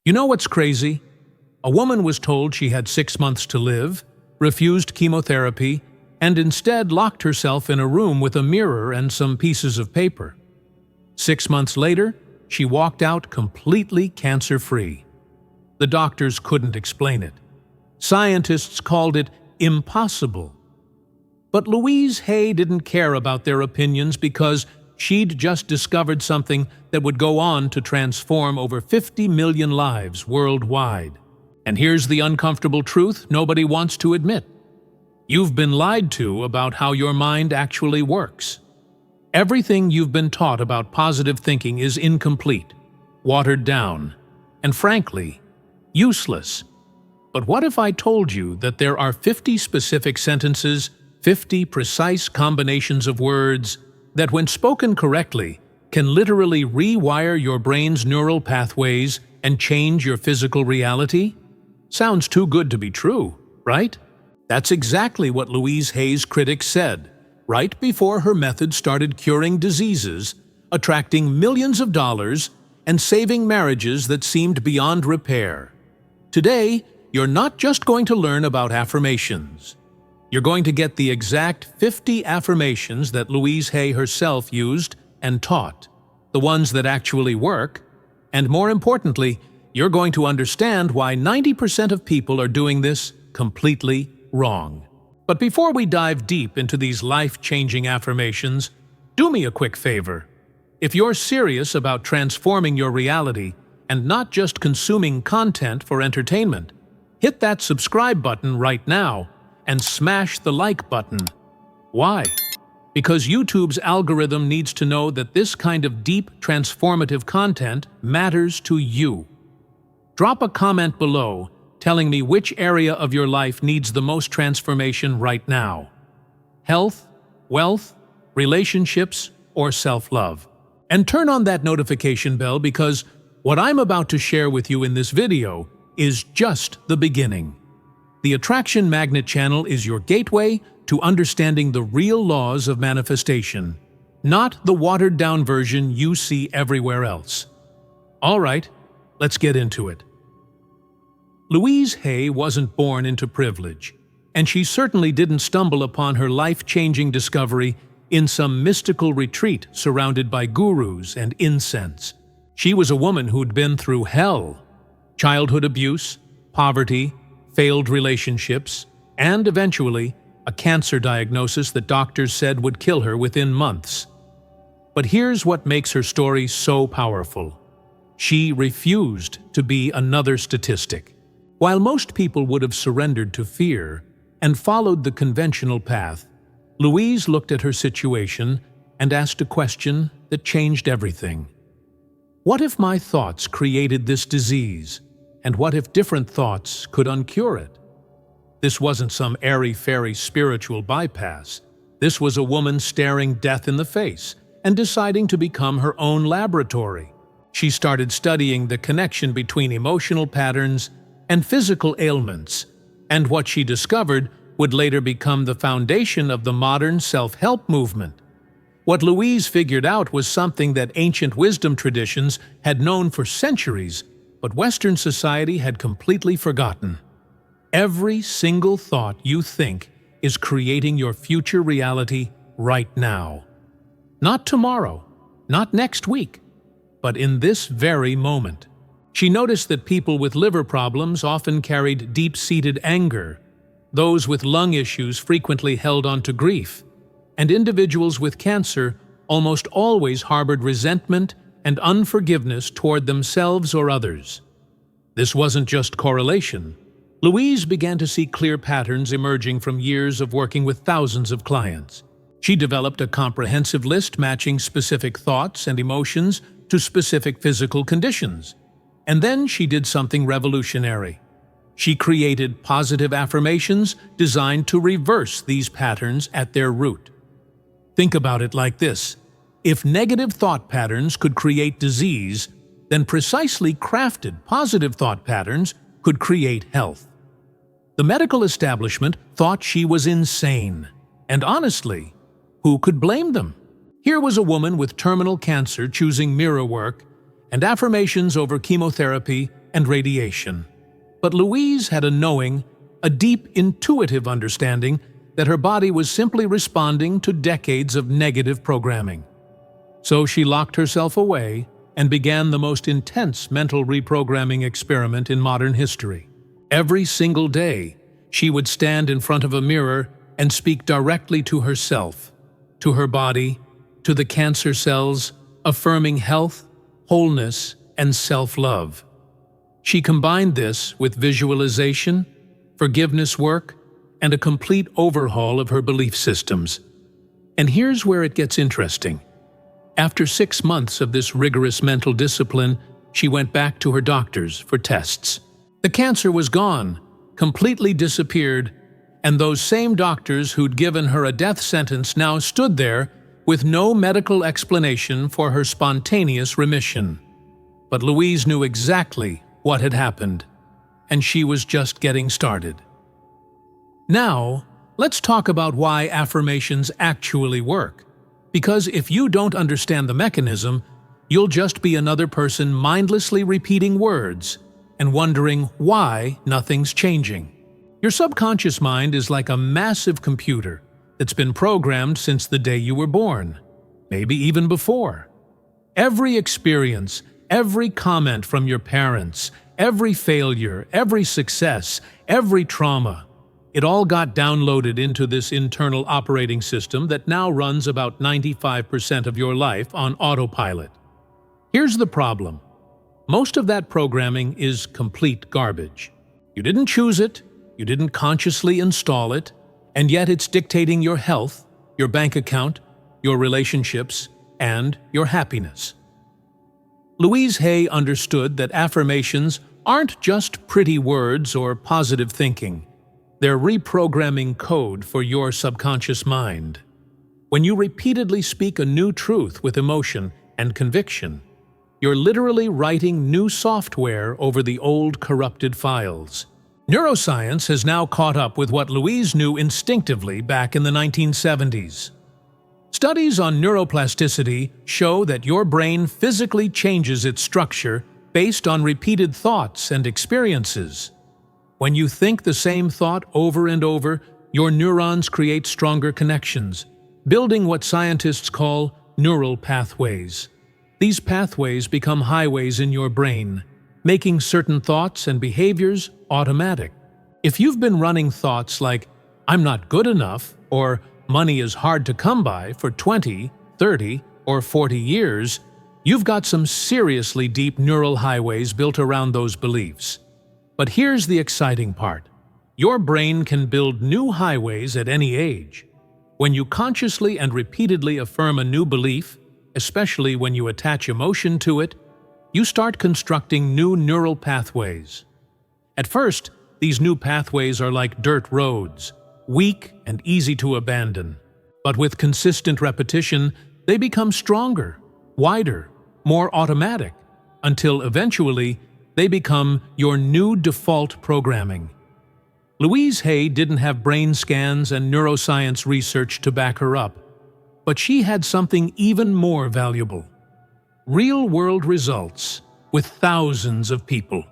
You know what's crazy? A woman was told she had 6 months to live, refused chemotherapy, and instead locked herself in a room with a mirror and some pieces of paper. 6 months later, she walked out completely cancer-free. The doctors couldn't explain it. Scientists called it impossible. But Louise Hay didn't care about their opinions because she'd just discovered something that would go on to transform over 50 million lives worldwide. And here's the uncomfortable truth nobody wants to admit. You've been lied to about how your mind actually works. Everything you've been taught about positive thinking is incomplete, watered down, and frankly, useless. But what if I told you that there are 50 specific sentences, 50 precise combinations of words, that when spoken correctly, can literally rewire your brain's neural pathways and change your physical reality? Sounds too good to be true, right? That's exactly what Louise Hay's critics said, right before her method started curing diseases, attracting millions of dollars, and saving marriages that seemed beyond repair. Today, you're not just going to learn about affirmations. You're going to get the exact 50 affirmations that Louise Hay herself used and taught, the ones that actually work, and more importantly, you're going to understand why 90% of people are doing this completely wrong. But before we dive deep into these life-changing affirmations, do me a quick favor. If you're serious about transforming your reality and not just consuming content for entertainment, hit that subscribe button right now and smash the like button. Why? Because YouTube's algorithm needs to know that this kind of deep, transformative content matters to you. Drop a comment below telling me which area of your life needs the most transformation right now. Health, wealth, relationships, or self-love. And turn on that notification bell because what I'm about to share with you in this video is just the beginning. The Attraction Magnet channel is your gateway to understanding the real laws of manifestation, not the watered-down version you see everywhere else. All right, let's get into it. Louise Hay wasn't born into privilege, and she certainly didn't stumble upon her life-changing discovery in some mystical retreat surrounded by gurus and incense. She was a woman who'd been through hell: childhood abuse, poverty, failed relationships, and eventually a cancer diagnosis that doctors said would kill her within months. But here's what makes her story so powerful. She refused to be another statistic. While most people would have surrendered to fear and followed the conventional path, Louise looked at her situation and asked a question that changed everything. What if my thoughts created this disease? And what if different thoughts could uncure it? This wasn't some airy-fairy spiritual bypass. This was a woman staring death in the face and deciding to become her own laboratory. She started studying the connection between emotional patterns and physical ailments, and what she discovered would later become the foundation of the modern self-help movement. What Louise figured out was something that ancient wisdom traditions had known for centuries, but Western society had completely forgotten. Every single thought you think is creating your future reality right now. Not tomorrow, not next week, but in this very moment. She noticed that people with liver problems often carried deep-seated anger, those with lung issues frequently held on to grief, and individuals with cancer almost always harbored resentment and unforgiveness toward themselves or others. This wasn't just correlation. Louise began to see clear patterns emerging from years of working with thousands of clients. She developed a comprehensive list matching specific thoughts and emotions to specific physical conditions. And then she did something revolutionary. She created positive affirmations designed to reverse these patterns at their root. Think about it like this. If negative thought patterns could create disease, then precisely crafted positive thought patterns could create health. The medical establishment thought she was insane. And honestly, who could blame them? Here was a woman with terminal cancer choosing mirror work and affirmations over chemotherapy and radiation. But Louise had a knowing, a deep intuitive understanding that her body was simply responding to decades of negative programming. So she locked herself away and began the most intense mental reprogramming experiment in modern history. Every single day, she would stand in front of a mirror and speak directly to herself, to her body, to the cancer cells, affirming health, wholeness, and self-love. She combined this with visualization, forgiveness work, and a complete overhaul of her belief systems. And here's where it gets interesting. After 6 months of this rigorous mental discipline, she went back to her doctors for tests. The cancer was gone, completely disappeared, and those same doctors who'd given her a death sentence now stood there with no medical explanation for her spontaneous remission. But Louise knew exactly what had happened, and she was just getting started. Now, let's talk about why affirmations actually work. Because if you don't understand the mechanism, you'll just be another person mindlessly repeating words and wondering why nothing's changing. Your subconscious mind is like a massive computer that's been programmed since the day you were born, maybe even before. Every experience, every comment from your parents, every failure, every success, every trauma, it all got downloaded into this internal operating system that now runs about 95% of your life on autopilot. Here's the problem. Most of that programming is complete garbage. You didn't choose it, you didn't consciously install it, and yet it's dictating your health, your bank account, your relationships, and your happiness. Louise Hay understood that affirmations aren't just pretty words or positive thinking. They're reprogramming code for your subconscious mind. When you repeatedly speak a new truth with emotion and conviction, you're literally writing new software over the old corrupted files. Neuroscience has now caught up with what Louise knew instinctively back in the 1970s. Studies on neuroplasticity show that your brain physically changes its structure based on repeated thoughts and experiences. When you think the same thought over and over, your neurons create stronger connections, building what scientists call neural pathways. These pathways become highways in your brain, making certain thoughts and behaviors automatic. If you've been running thoughts like, "I'm not good enough," or "money is hard to come by" for 20, 30, or 40 years, you've got some seriously deep neural highways built around those beliefs. But here's the exciting part. Your brain can build new highways at any age. When you consciously and repeatedly affirm a new belief, especially when you attach emotion to it, you start constructing new neural pathways. At first, these new pathways are like dirt roads, weak and easy to abandon. But with consistent repetition, they become stronger, wider, more automatic, until eventually they become your new default programming. Louise Hay didn't have brain scans and neuroscience research to back her up, but she had something even more valuable: real-world results with thousands of people.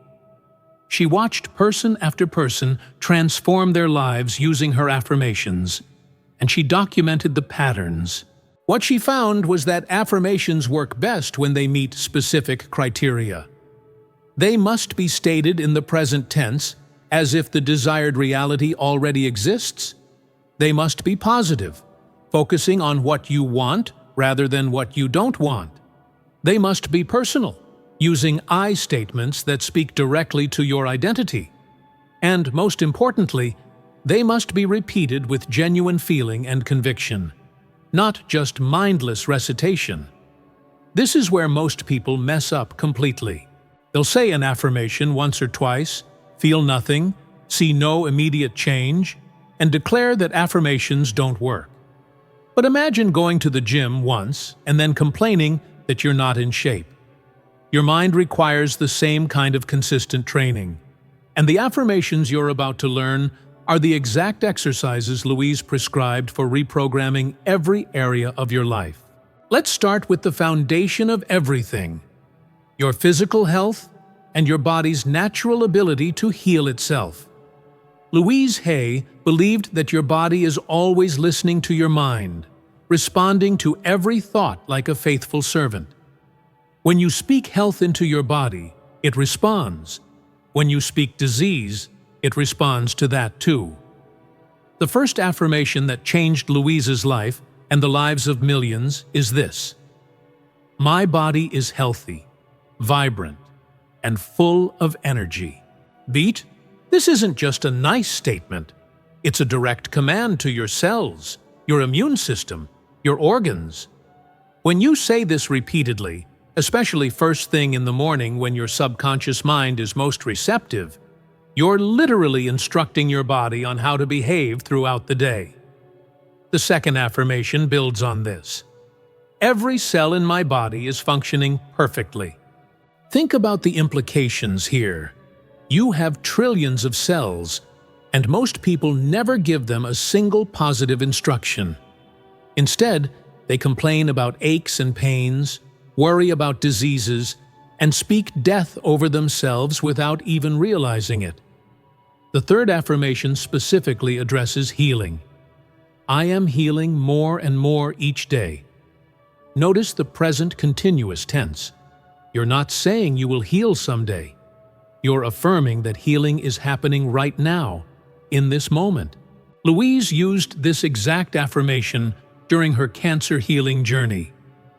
She watched person after person transform their lives using her affirmations, and she documented the patterns. What she found was that affirmations work best when they meet specific criteria. They must be stated in the present tense, as if the desired reality already exists. They must be positive, focusing on what you want rather than what you don't want. They must be personal, using I statements that speak directly to your identity. And most importantly, they must be repeated with genuine feeling and conviction, not just mindless recitation. This is where most people mess up completely. They'll say an affirmation once or twice, feel nothing, see no immediate change, and declare that affirmations don't work. But imagine going to the gym once and then complaining that you're not in shape. Your mind requires the same kind of consistent training, and the affirmations you're about to learn are the exact exercises Louise prescribed for reprogramming every area of your life. Let's start with the foundation of everything: your physical health, and your body's natural ability to heal itself. Louise Hay believed that your body is always listening to your mind, responding to every thought like a faithful servant. When you speak health into your body, it responds. When you speak disease, it responds to that too. The first affirmation that changed Louise's life and the lives of millions is this: "My body is healthy, vibrant, and full of energy." Beat? This isn't just a nice statement. It's a direct command to your cells, your immune system, your organs. When you say this repeatedly, especially first thing in the morning when your subconscious mind is most receptive, you're literally instructing your body on how to behave throughout the day. The second affirmation builds on this. Every cell in my body is functioning perfectly. Think about the implications here. You have trillions of cells, and most people never give them a single positive instruction. Instead, they complain about aches and pains, worry about diseases, and speak death over themselves without even realizing it. The third affirmation specifically addresses healing. I am healing more and more each day. Notice the present continuous tense. You're not saying you will heal someday. You're affirming that healing is happening right now, in this moment. Louise used this exact affirmation during her cancer healing journey,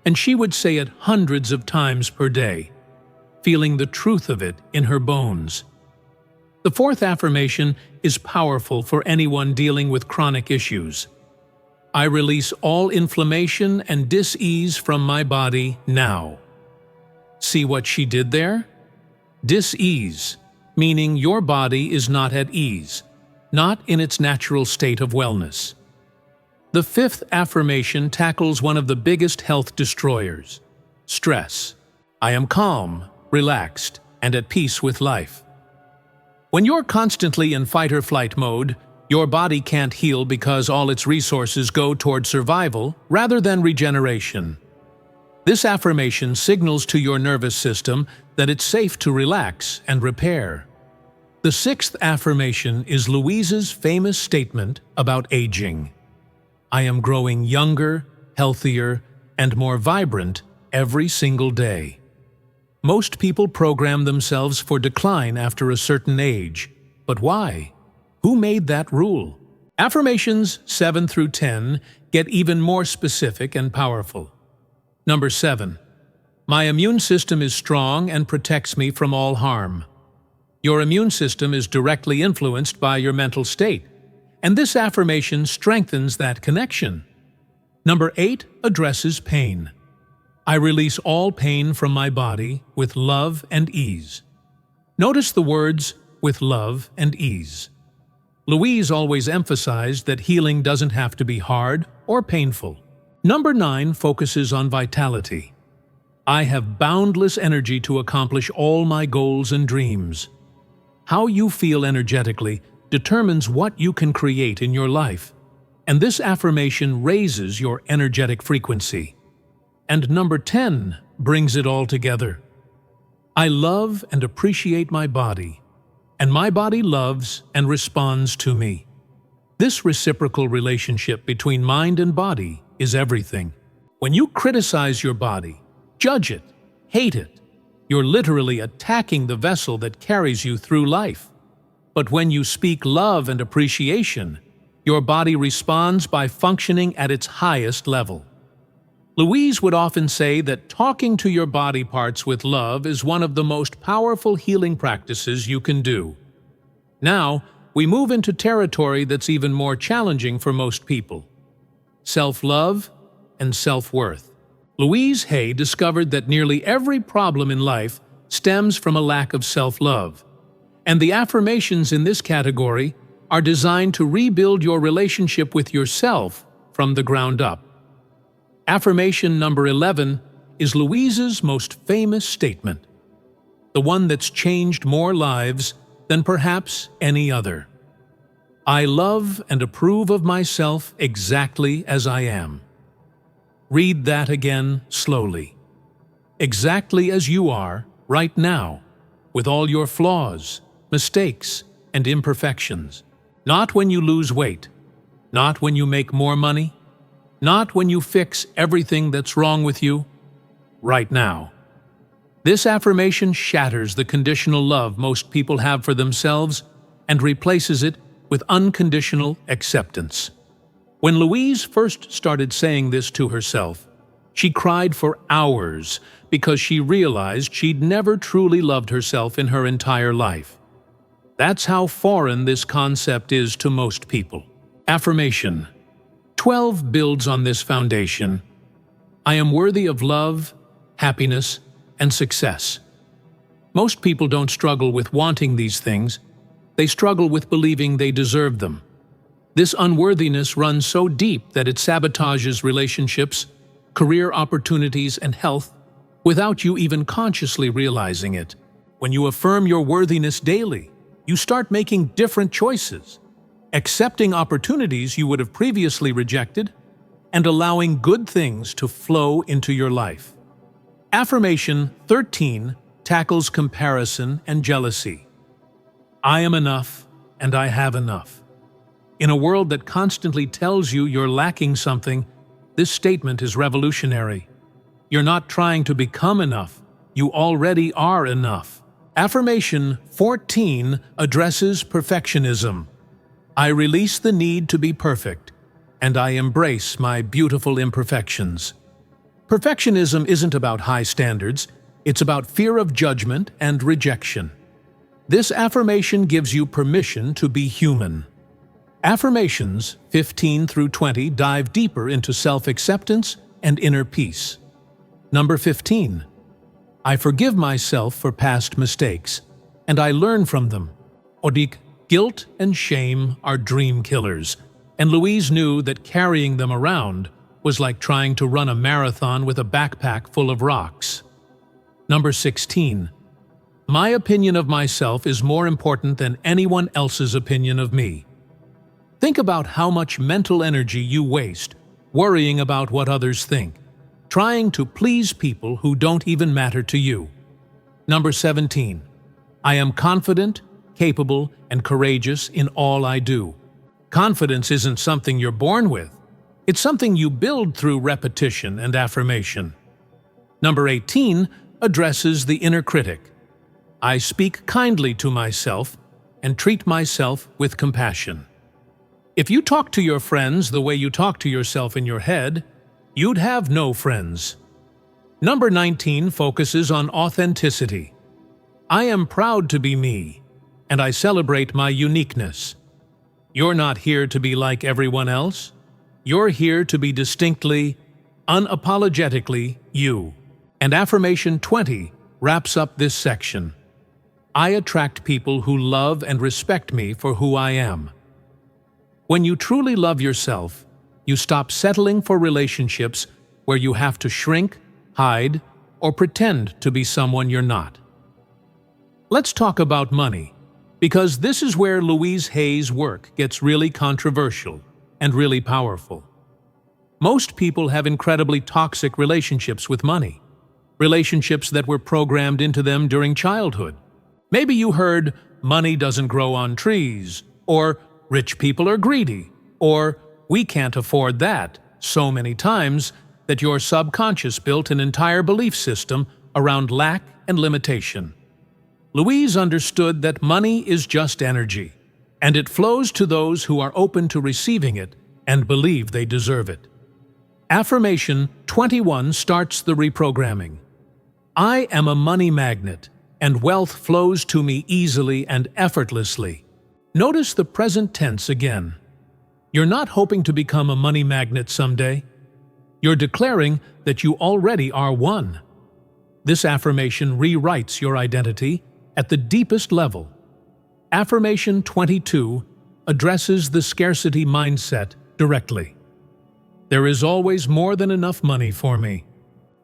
and she would say it hundreds of times per day, feeling the truth of it in her bones. The fourth affirmation is powerful for anyone dealing with chronic issues. I release all inflammation and dis-ease from my body now. See what she did there? Dis-ease, meaning your body is not at ease, not in its natural state of wellness. The fifth affirmation tackles one of the biggest health destroyers: stress. I am calm, relaxed, and at peace with life. When you're constantly in fight-or-flight mode, your body can't heal because all its resources go toward survival rather than regeneration. This affirmation signals to your nervous system that it's safe to relax and repair. The sixth affirmation is Louise's famous statement about aging. I am growing younger, healthier, and more vibrant every single day. Most people program themselves for decline after a certain age. But why? Who made that rule? Affirmations 7 through 10 get even more specific and powerful. Number 7. My immune system is strong and protects me from all harm. Your immune system is directly influenced by your mental state, and this affirmation strengthens that connection. Number 8 addresses pain. I release all pain from my body with love and ease. Notice the words, with love and ease. Louise always emphasized that healing doesn't have to be hard or painful. Number 9 focuses on vitality. I have boundless energy to accomplish all my goals and dreams. How you feel energetically determines what you can create in your life, and this affirmation raises your energetic frequency. And number 10 brings it all together. I love and appreciate my body, and my body loves and responds to me. This reciprocal relationship between mind and body is everything. When you criticize your body, judge it, hate it, you're literally attacking the vessel that carries you through life. But when you speak love and appreciation, your body responds by functioning at its highest level. Louise would often say that talking to your body parts with love is one of the most powerful healing practices you can do. Now, we move into territory that's even more challenging for most people: self-love and self-worth. Louise Hay discovered that nearly every problem in life stems from a lack of self-love, and the affirmations in this category are designed to rebuild your relationship with yourself from the ground up. Affirmation number 11 is Louise's most famous statement, the one that's changed more lives than perhaps any other. I love and approve of myself exactly as I am. Read that again slowly. Exactly as you are right now. with all your flaws, mistakes, and imperfections. Not when you lose weight, not when you make more money, not when you fix everything that's wrong with you, right now. This affirmation shatters the conditional love most people have for themselves and replaces it with unconditional acceptance. When Louise first started saying this to herself, she cried for hours because she realized she'd never truly loved herself in her entire life. That's how foreign this concept is to most people. Affirmation 12 builds on this foundation. I am worthy of love, happiness, and success. Most people don't struggle with wanting these things. They struggle with believing they deserve them. This unworthiness runs so deep that it sabotages relationships, career opportunities, and health without you even consciously realizing it. When you affirm your worthiness daily, you start making different choices, accepting opportunities you would have previously rejected, and allowing good things to flow into your life. Affirmation 13 tackles comparison and jealousy. I am enough, and I have enough. In a world that constantly tells you you're lacking something, this statement is revolutionary. You're not trying to become enough. You already are enough. Affirmation 14 addresses perfectionism. I release the need to be perfect, and I embrace my beautiful imperfections. Perfectionism isn't about high standards, it's about fear of judgment and rejection. This affirmation gives you permission to be human. Affirmations 15 through 20 dive deeper into self-acceptance and inner peace. Number 15. I forgive myself for past mistakes, and I learn from them. Odik, guilt and shame are dream killers, and Louise knew that carrying them around was like trying to run a marathon with a backpack full of rocks. Number 16. My opinion of myself is more important than anyone else's opinion of me. Think about how much mental energy you waste worrying about what others think, trying to please people who don't even matter to you. Number 17. I am confident, capable, and courageous in all I do. Confidence isn't something you're born with. It's something you build through repetition and affirmation. Number 18 addresses the inner critic. I speak kindly to myself and treat myself with compassion. If you talk to your friends the way you talk to yourself in your head, you'd have no friends. Number 19 focuses on authenticity. I am proud to be me, and I celebrate my uniqueness. You're not here to be like everyone else. You're here to be distinctly, unapologetically you. And Affirmation 20 wraps up this section. I attract people who love and respect me for who I am. When you truly love yourself, you stop settling for relationships where you have to shrink, hide, or pretend to be someone you're not. Let's talk about money, because this is where Louise Hay's work gets really controversial and really powerful. Most people have incredibly toxic relationships with money, relationships that were programmed into them during childhood. Maybe you heard, money doesn't grow on trees, or rich people are greedy, or we can't afford that, so many times that your subconscious built an entire belief system around lack and limitation. Louise understood that money is just energy, and it flows to those who are open to receiving it and believe they deserve it. Affirmation 21 starts the reprogramming. I am a money magnet, and wealth flows to me easily and effortlessly. Notice the present tense again. You're not hoping to become a money magnet someday. You're declaring that you already are one. This affirmation rewrites your identity at the deepest level. Affirmation 22 addresses the scarcity mindset directly. There is always more than enough money for me.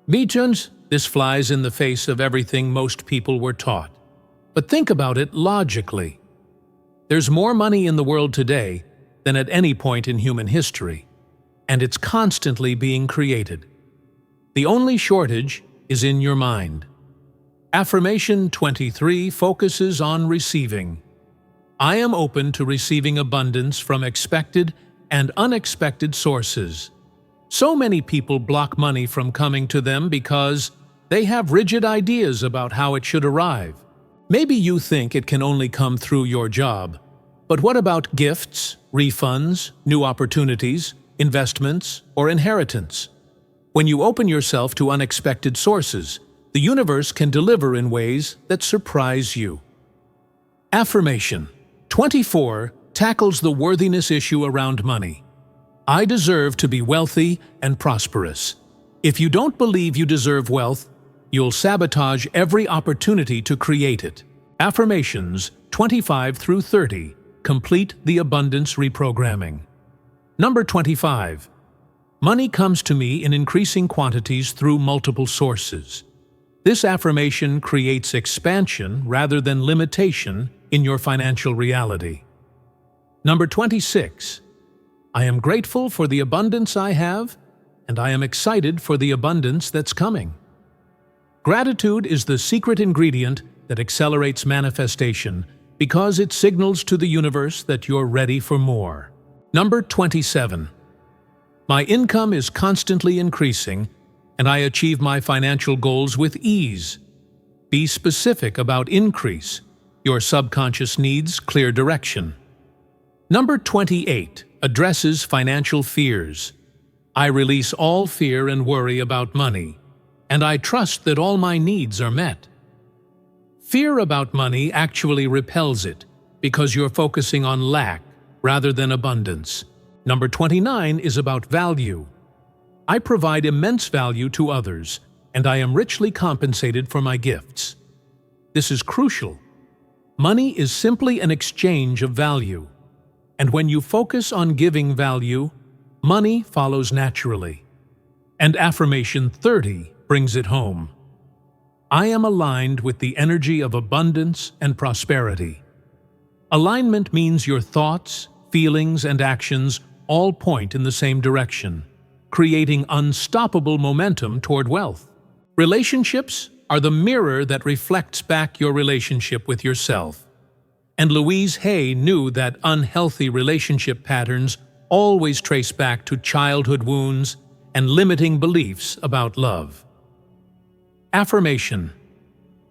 Mijans, this flies in the face of everything most people were taught. But think about it logically. There's more money in the world today than at any point in human history, and it's constantly being created. The only shortage is in your mind. Affirmation 23 focuses on receiving. I am open to receiving abundance from expected and unexpected sources. So many people block money from coming to them because they have rigid ideas about how it should arrive. Maybe you think it can only come through your job. But what about gifts, refunds, new opportunities, investments, or inheritance? When you open yourself to unexpected sources, the universe can deliver in ways that surprise you. Affirmation 24 tackles the worthiness issue around money. I deserve to be wealthy and prosperous. If you don't believe you deserve wealth, you'll sabotage every opportunity to create it. Affirmations 25 through 30 complete the abundance reprogramming. Number 25. Money comes to me in increasing quantities through multiple sources. This affirmation creates expansion rather than limitation in your financial reality. Number 26. I am grateful for the abundance I have, and I am excited for the abundance that's coming. Gratitude is the secret ingredient that accelerates manifestation because it signals to the universe that you're ready for more. Number 27. My income is constantly increasing, and I achieve my financial goals with ease. Be specific about increase. Your subconscious needs clear direction. Number 28 addresses financial fears. I release all fear and worry about money, and I trust that all my needs are met. Fear about money actually repels it because you're focusing on lack rather than abundance. Number 29 is about value. I provide immense value to others, and I am richly compensated for my gifts. This is crucial. Money is simply an exchange of value, and when you focus on giving value, money follows naturally. And Affirmation 30 brings it home. I am aligned with the energy of abundance and prosperity. Alignment means your thoughts, feelings, and actions all point in the same direction, creating unstoppable momentum toward wealth. Relationships are the mirror that reflects back your relationship with yourself. And Louise Hay knew that unhealthy relationship patterns always trace back to childhood wounds and limiting beliefs about love. Affirmation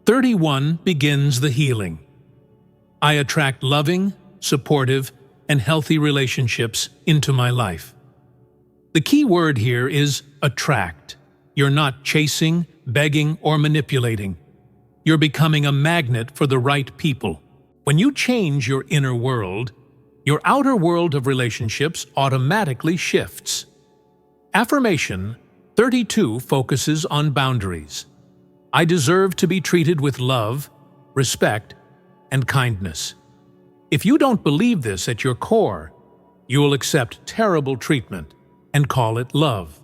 31 begins the healing. I attract loving, supportive, and healthy relationships into my life. The key word here is attract. You're not chasing, begging, or manipulating. You're becoming a magnet for the right people. When you change your inner world, your outer world of relationships automatically shifts. Affirmation 32 focuses on boundaries. I deserve to be treated with love, respect, and kindness. If you don't believe this at your core, you will accept terrible treatment and call it love.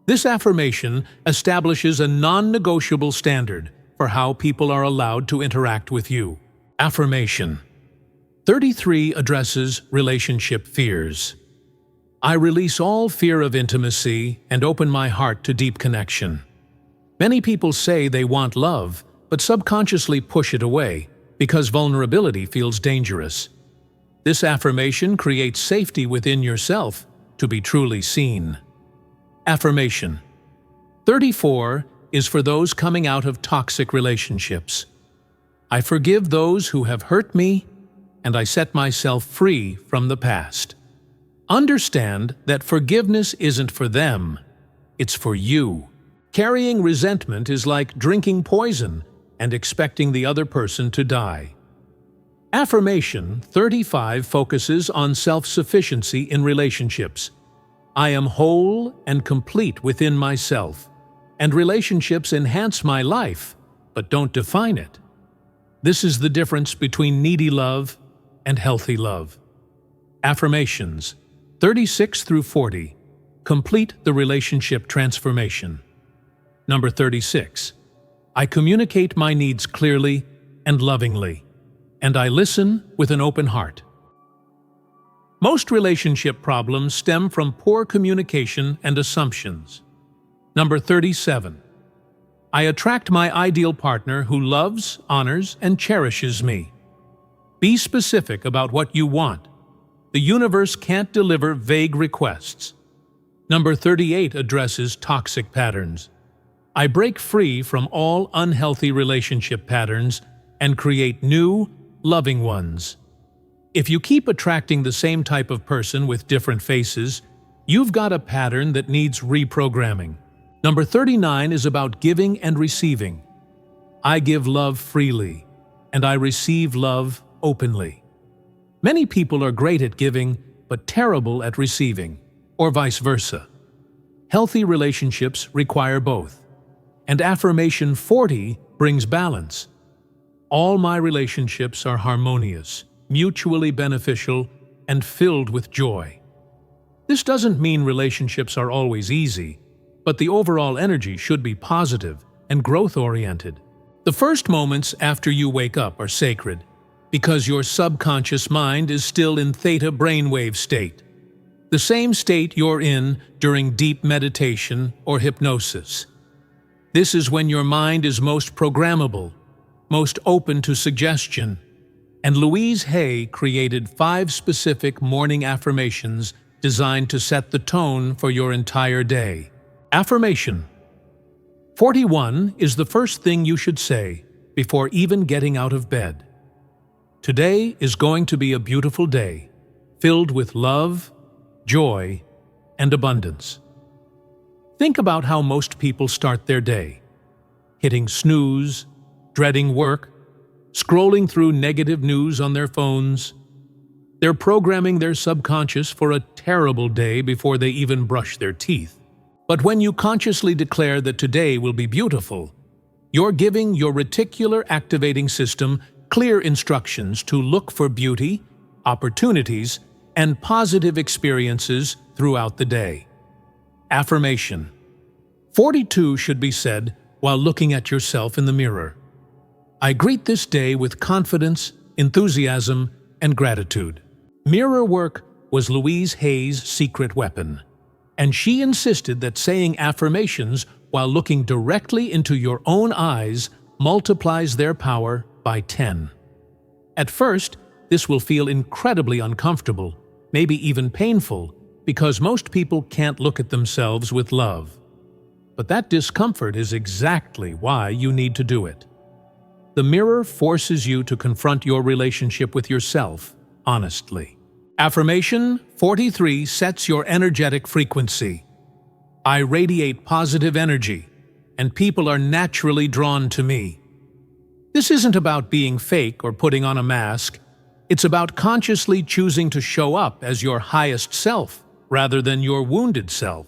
This affirmation establishes a non-negotiable standard for how people are allowed to interact with you. Affirmation 33 addresses relationship fears. I release all fear of intimacy and open my heart to deep connection. Many people say they want love, but subconsciously push it away because vulnerability feels dangerous. This affirmation creates safety within yourself to be truly seen. Affirmation 34 is for those coming out of toxic relationships. I forgive those who have hurt me, and I set myself free from the past. Understand that forgiveness isn't for them, it's for you. Carrying resentment is like drinking poison and expecting the other person to die. Affirmation 35 focuses on self-sufficiency in relationships. I am whole and complete within myself, and relationships enhance my life, but don't define it. This is the difference between needy love and healthy love. Affirmations 36 through 40 complete the relationship transformation. Number 36. I communicate my needs clearly and lovingly, and I listen with an open heart. Most relationship problems stem from poor communication and assumptions. Number 37. I attract my ideal partner who loves, honors, and cherishes me. Be specific about what you want. The universe can't deliver vague requests. Number 38 addresses toxic patterns. I break free from all unhealthy relationship patterns and create new, loving ones. If you keep attracting the same type of person with different faces, you've got a pattern that needs reprogramming. Number 39 is about giving and receiving. I give love freely, and I receive love openly. Many people are great at giving, but terrible at receiving, or vice versa. Healthy relationships require both, and Affirmation 40 brings balance. All my relationships are harmonious, mutually beneficial, and filled with joy. This doesn't mean relationships are always easy, but the overall energy should be positive and growth-oriented. The first moments after you wake up are sacred, because your subconscious mind is still in theta brainwave state, the same state you're in during deep meditation or hypnosis. This is when your mind is most programmable, most open to suggestion, and Louise Hay created 5 specific morning affirmations designed to set the tone for your entire day. Affirmation 41 is the first thing you should say before even getting out of bed. Today is going to be a beautiful day, filled with love, joy, and abundance. Think about how most people start their day, hitting snooze, dreading work, scrolling through negative news on their phones. They're programming their subconscious for a terrible day before they even brush their teeth. But when you consciously declare that today will be beautiful, you're giving your reticular activating system clear instructions to look for beauty, opportunities, and positive experiences throughout the day. Affirmation 42 should be said while looking at yourself in the mirror. I greet this day with confidence, enthusiasm, and gratitude. Mirror work was Louise Hay's secret weapon, and she insisted that saying affirmations while looking directly into your own eyes multiplies their power by 10. At first, this will feel incredibly uncomfortable, maybe even painful, because most people can't look at themselves with love. But that discomfort is exactly why you need to do it. The mirror forces you to confront your relationship with yourself honestly. Affirmation 43 sets your energetic frequency. I radiate positive energy, and people are naturally drawn to me. This isn't about being fake or putting on a mask. It's about consciously choosing to show up as your highest self rather than your wounded self.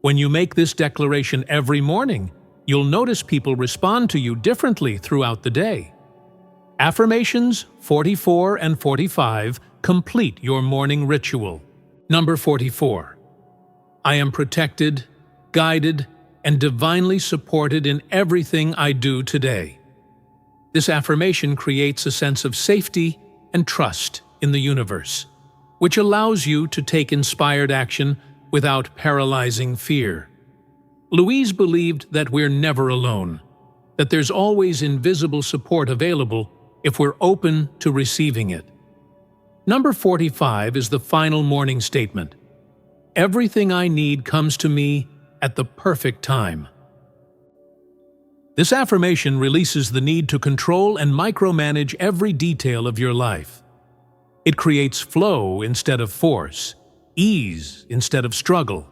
When you make this declaration every morning, you'll notice people respond to you differently throughout the day. Affirmations 44 and 45 complete your morning ritual. Number 44. I am protected, guided, and divinely supported in everything I do today. This affirmation creates a sense of safety and trust in the universe, which allows you to take inspired action without paralyzing fear. Louise believed that we're never alone, that there's always invisible support available if we're open to receiving it. Number 45 is the final morning statement. Everything I need comes to me at the perfect time. This affirmation releases the need to control and micromanage every detail of your life. It creates flow instead of force, ease instead of struggle.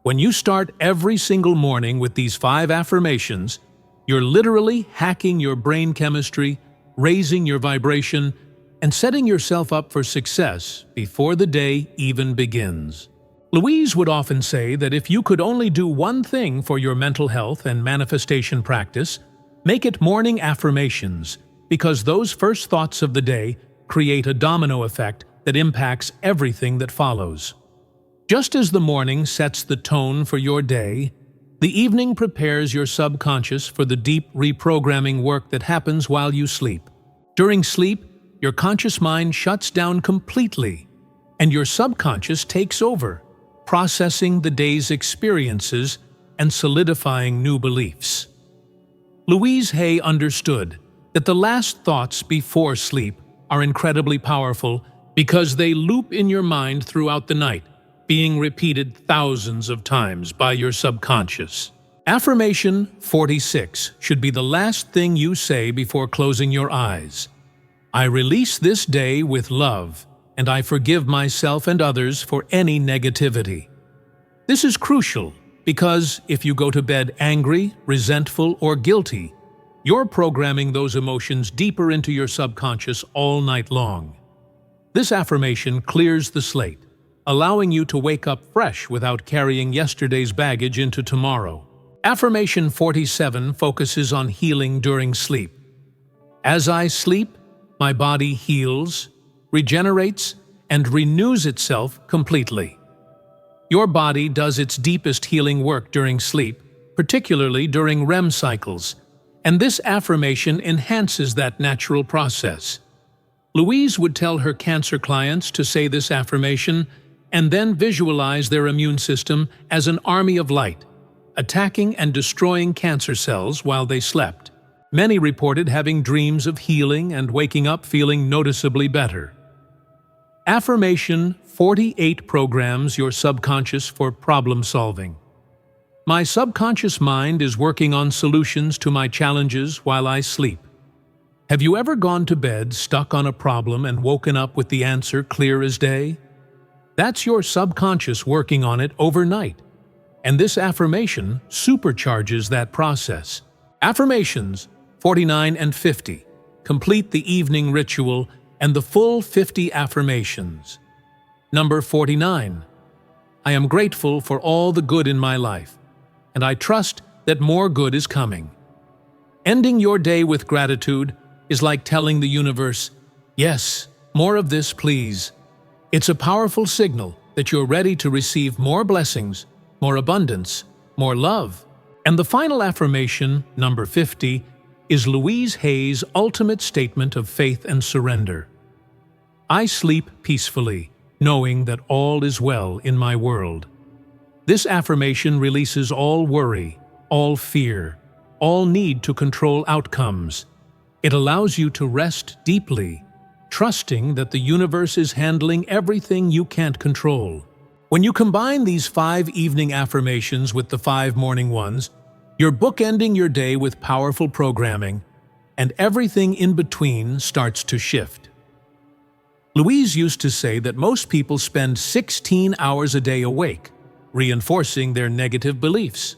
When you start every single morning with these 5 affirmations, you're literally hacking your brain chemistry, raising your vibration, and setting yourself up for success before the day even begins. Louise would often say that if you could only do one thing for your mental health and manifestation practice, make it morning affirmations, because those first thoughts of the day create a domino effect that impacts everything that follows. Just as the morning sets the tone for your day, the evening prepares your subconscious for the deep reprogramming work that happens while you sleep. During sleep, your conscious mind shuts down completely, and your subconscious takes over, processing the day's experiences and solidifying new beliefs. Louise Hay understood that the last thoughts before sleep are incredibly powerful because they loop in your mind throughout the night, being repeated thousands of times by your subconscious. Affirmation 46 should be the last thing you say before closing your eyes. I release this day with love, and I forgive myself and others for any negativity. This is crucial because if you go to bed angry, resentful, or guilty, you're programming those emotions deeper into your subconscious all night long. This affirmation clears the slate, allowing you to wake up fresh without carrying yesterday's baggage into tomorrow. Affirmation 47 focuses on healing during sleep. As I sleep, my body heals, regenerates, and renews itself completely. Your body does its deepest healing work during sleep, particularly during REM cycles, and this affirmation enhances that natural process. Louise would tell her cancer clients to say this affirmation and then visualize their immune system as an army of light, attacking and destroying cancer cells while they slept. Many reported having dreams of healing and waking up feeling noticeably better. Affirmation 48 programs your subconscious for problem solving. My subconscious mind is working on solutions to my challenges while I sleep. Have you ever gone to bed stuck on a problem and woken up with the answer clear as day? That's your subconscious working on it overnight. And this affirmation supercharges that process. Affirmations 49 and 50 complete the evening ritual and the full 50 affirmations. Number 49. I am grateful for all the good in my life, and I trust that more good is coming. Ending your day with gratitude is like telling the universe, yes, more of this, please. It's a powerful signal that you're ready to receive more blessings, more abundance, more love. And the final affirmation, number 50, is Louise Hay's ultimate statement of faith and surrender. I sleep peacefully, knowing that all is well in my world. This affirmation releases all worry, all fear, all need to control outcomes. It allows you to rest deeply, trusting that the universe is handling everything you can't control. When you combine these 5 evening affirmations with the 5 morning ones, you're bookending your day with powerful programming, and everything in between starts to shift. Louise used to say that most people spend 16 hours a day awake, reinforcing their negative beliefs.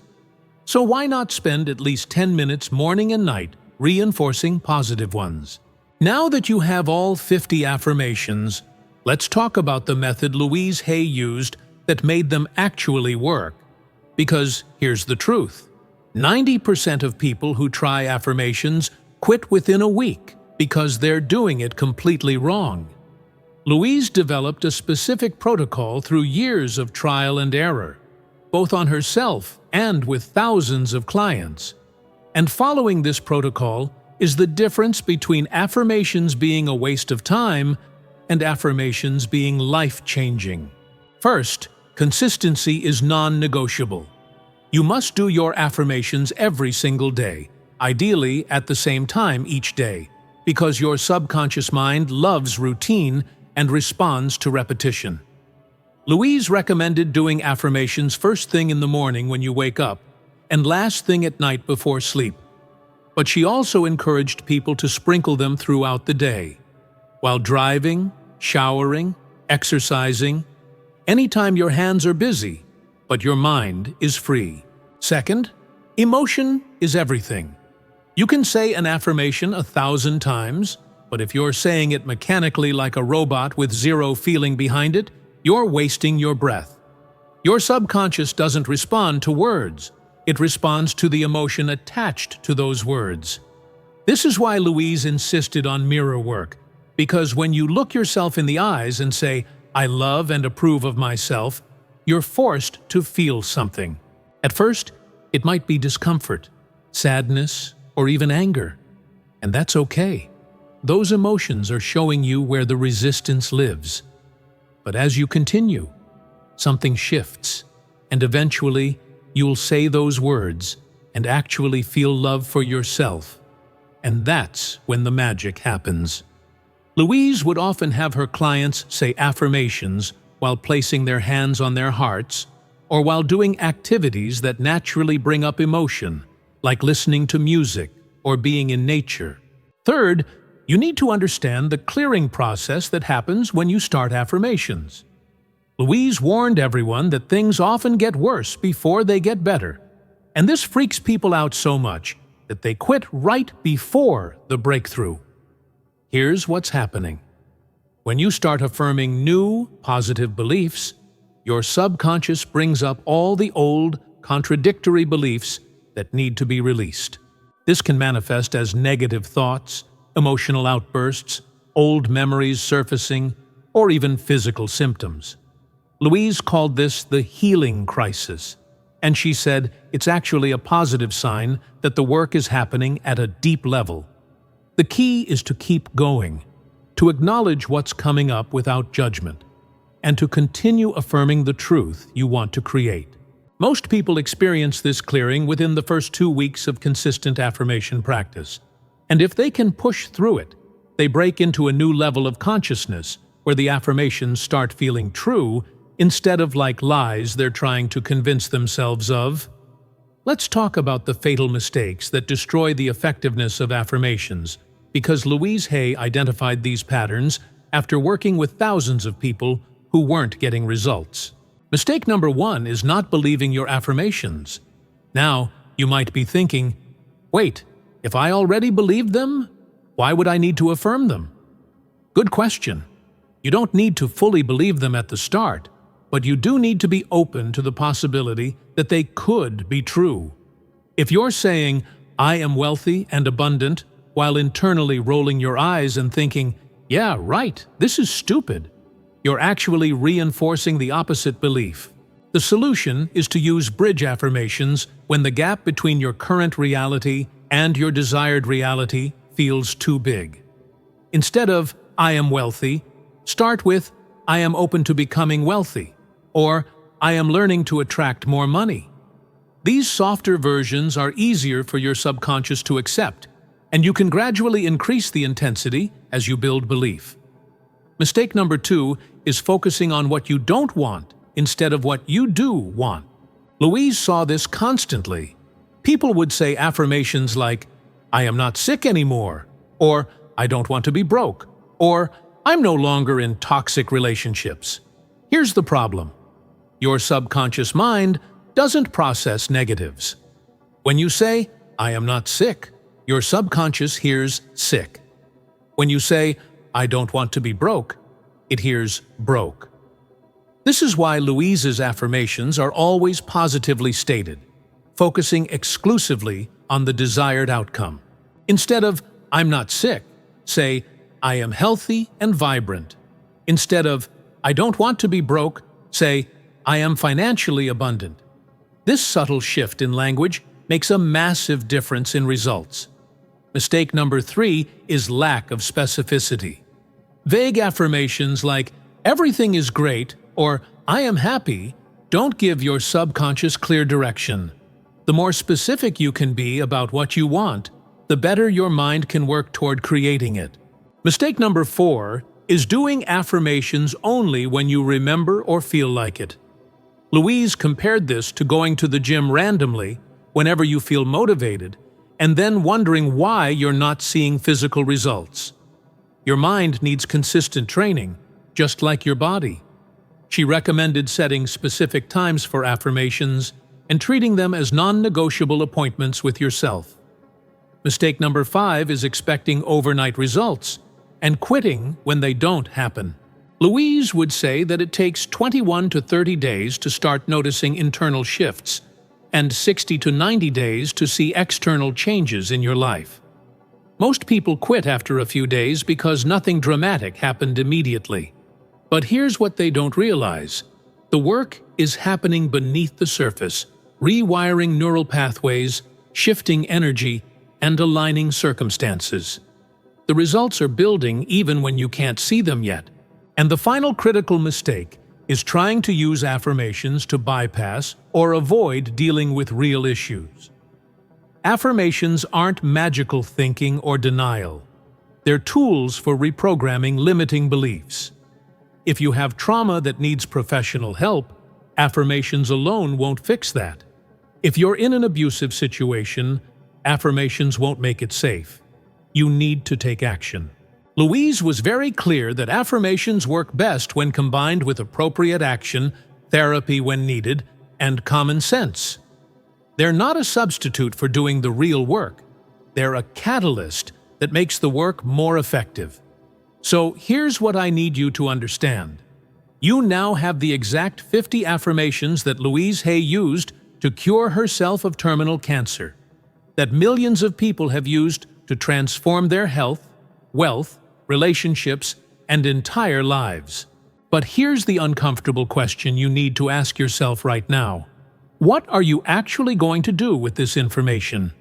So why not spend at least 10 minutes morning and night reinforcing positive ones? Now that you have all 50 affirmations, let's talk about the method Louise Hay used that made them actually work. Because here's the truth. 90% of people who try affirmations quit within a week because they're doing it completely wrong. Louise developed a specific protocol through years of trial and error, both on herself and with thousands of clients. And following this protocol is the difference between affirmations being a waste of time and affirmations being life-changing. First, consistency is non-negotiable. You must do your affirmations every single day, ideally at the same time each day, because your subconscious mind loves routine and responds to repetition. Louise recommended doing affirmations first thing in the morning when you wake up and last thing at night before sleep. But she also encouraged people to sprinkle them throughout the day, while driving, showering, exercising, anytime your hands are busy, but your mind is free. Second, emotion is everything. You can say an affirmation 1,000 times, but if you're saying it mechanically like a robot with zero feeling behind it, you're wasting your breath. Your subconscious doesn't respond to words. It responds to the emotion attached to those words. This is why Louise insisted on mirror work, because when you look yourself in the eyes and say, I love and approve of myself, you're forced to feel something. At first, it might be discomfort, sadness, or even anger. And that's okay. Those emotions are showing you where the resistance lives. But as you continue, something shifts, and eventually you'll say those words, and actually feel love for yourself. And that's when the magic happens. Louise would often have her clients say affirmations while placing their hands on their hearts or while doing activities that naturally bring up emotion, like listening to music or being in nature. Third, you need to understand the clearing process that happens when you start affirmations. Louise warned everyone that things often get worse before they get better, and this freaks people out so much that they quit right before the breakthrough. Here's what's happening. When you start affirming new, positive beliefs, your subconscious brings up all the old, contradictory beliefs that need to be released. This can manifest as negative thoughts, emotional outbursts, old memories surfacing, or even physical symptoms. Louise called this the healing crisis, and she said it's actually a positive sign that the work is happening at a deep level. The key is to keep going, to acknowledge what's coming up without judgment, and to continue affirming the truth you want to create. Most people experience this clearing within the first 2 weeks of consistent affirmation practice, and if they can push through it, they break into a new level of consciousness where the affirmations start feeling true instead of like lies they're trying to convince themselves of. Let's talk about the fatal mistakes that destroy the effectiveness of affirmations, because Louise Hay identified these patterns after working with thousands of people who weren't getting results. Mistake number 1 is not believing your affirmations. Now, you might be thinking, wait, if I already believed them, why would I need to affirm them? Good question. You don't need to fully believe them at the start, but you do need to be open to the possibility that they could be true. If you're saying, I am wealthy and abundant, while internally rolling your eyes and thinking, yeah, right, this is stupid, you're actually reinforcing the opposite belief. The solution is to use bridge affirmations when the gap between your current reality and your desired reality feels too big. Instead of, I am wealthy, start with, I am open to becoming wealthy, or I am learning to attract more money. These softer versions are easier for your subconscious to accept, and you can gradually increase the intensity as you build belief. Mistake number 2 is focusing on what you don't want instead of what you do want. Louise saw this constantly. People would say affirmations like, I am not sick anymore, or I don't want to be broke, or I'm no longer in toxic relationships. Here's the problem. Your subconscious mind doesn't process negatives. When you say, I am not sick, your subconscious hears sick. When you say, I don't want to be broke, it hears broke. This is why Louise's affirmations are always positively stated, focusing exclusively on the desired outcome. Instead of, I'm not sick, say, I am healthy and vibrant. Instead of, I don't want to be broke, say, I am financially abundant. This subtle shift in language makes a massive difference in results. Mistake number 3 is lack of specificity. Vague affirmations like, everything is great, or I am happy, don't give your subconscious clear direction. The more specific you can be about what you want, the better your mind can work toward creating it. Mistake number 4 is doing affirmations only when you remember or feel like it. Louise compared this to going to the gym randomly whenever you feel motivated and then wondering why you're not seeing physical results. Your mind needs consistent training, just like your body. She recommended setting specific times for affirmations and treating them as non-negotiable appointments with yourself. Mistake number 5 is expecting overnight results and quitting when they don't happen. Louise would say that it takes 21 to 30 days to start noticing internal shifts and 60 to 90 days to see external changes in your life. Most people quit after a few days because nothing dramatic happened immediately. But here's what they don't realize. The work is happening beneath the surface, rewiring neural pathways, shifting energy, and aligning circumstances. The results are building even when you can't see them yet. And the final critical mistake is trying to use affirmations to bypass or avoid dealing with real issues. Affirmations aren't magical thinking or denial. They're tools for reprogramming limiting beliefs. If you have trauma that needs professional help, affirmations alone won't fix that. If you're in an abusive situation, affirmations won't make it safe. You need to take action. Louise was very clear that affirmations work best when combined with appropriate action, therapy when needed, and common sense. They're not a substitute for doing the real work. They're a catalyst that makes the work more effective. So here's what I need you to understand. You now have the exact 50 affirmations that Louise Hay used to cure herself of terminal cancer, that millions of people have used to transform their health, wealth, relationships, and entire lives. But here's the uncomfortable question you need to ask yourself right now. What are you actually going to do with this information?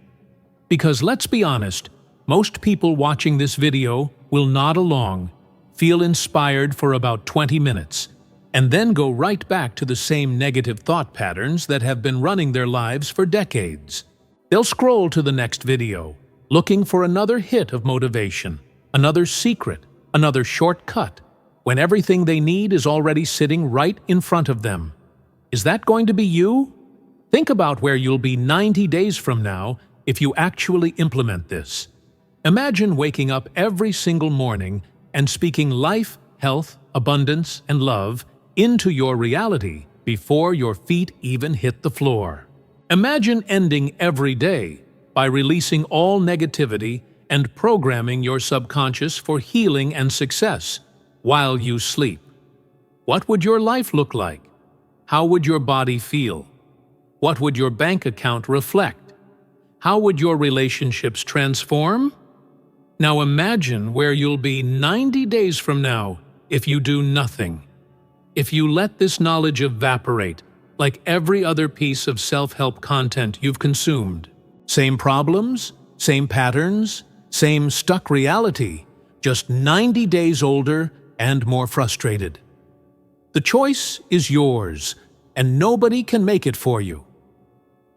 Because let's be honest, most people watching this video will nod along, feel inspired for about 20 minutes, and then go right back to the same negative thought patterns that have been running their lives for decades. They'll scroll to the next video, looking for another hit of motivation, another secret, another shortcut, when everything they need is already sitting right in front of them. Is that going to be you? Think about where you'll be 90 days from now if you actually implement this. Imagine waking up every single morning and speaking life, health, abundance, and love into your reality before your feet even hit the floor. Imagine ending every day by releasing all negativity and programming your subconscious for healing and success while you sleep. What would your life look like? How would your body feel? What would your bank account reflect? How would your relationships transform? Now imagine where you'll be 90 days from now if you do nothing. If you let this knowledge evaporate like every other piece of self-help content you've consumed. Same problems, same patterns, same stuck reality, just 90 days older and more frustrated. The choice is yours, and nobody can make it for you.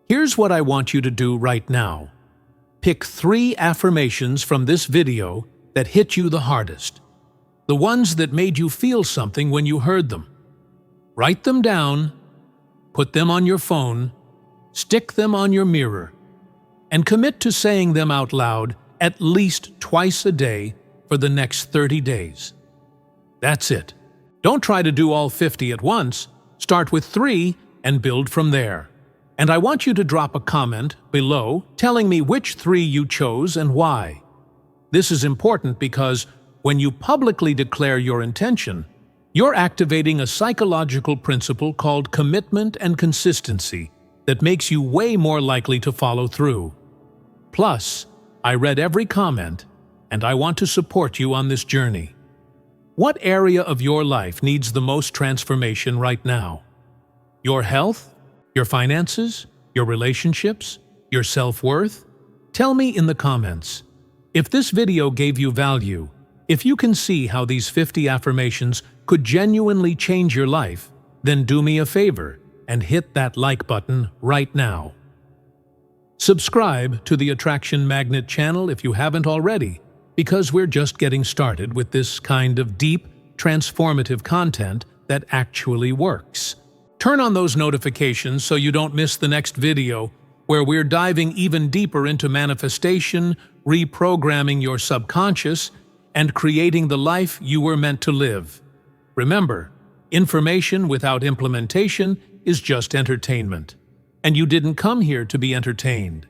Here's what I want you to do right now. Pick 3 affirmations from this video that hit you the hardest. The ones that made you feel something when you heard them. Write them down, put them on your phone, stick them on your mirror, and commit to saying them out loud at least twice a day for the next 30 days. That's it. Don't try to do all 50 at once. Start with 3 and build from there. And I want you to drop a comment below telling me which 3 you chose and why. This is important because when you publicly declare your intention, you're activating a psychological principle called commitment and consistency that makes you way more likely to follow through. Plus, I read every comment, and I want to support you on this journey. What area of your life needs the most transformation right now? Your health? Your finances? Your relationships? Your self-worth? Tell me in the comments. If this video gave you value, if you can see how these 50 affirmations could genuinely change your life, then do me a favor and hit that like button right now. Subscribe to the Attraction Magnet channel if you haven't already, because we're just getting started with this kind of deep, transformative content that actually works. Turn on those notifications so you don't miss the next video, where we're diving even deeper into manifestation, reprogramming your subconscious, and creating the life you were meant to live. Remember, information without implementation is just entertainment. And you didn't come here to be entertained.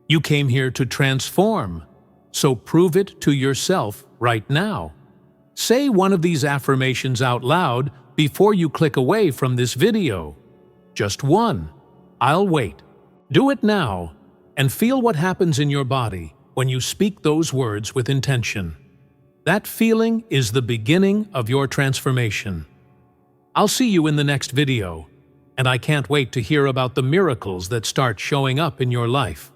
You came here to transform. So prove it to yourself right now. Say one of these affirmations out loud before you click away from this video. Just one. I'll wait. Do it now and feel what happens in your body when you speak those words with intention. That feeling is the beginning of your transformation. I'll see you in the next video, and I can't wait to hear about the miracles that start showing up in your life.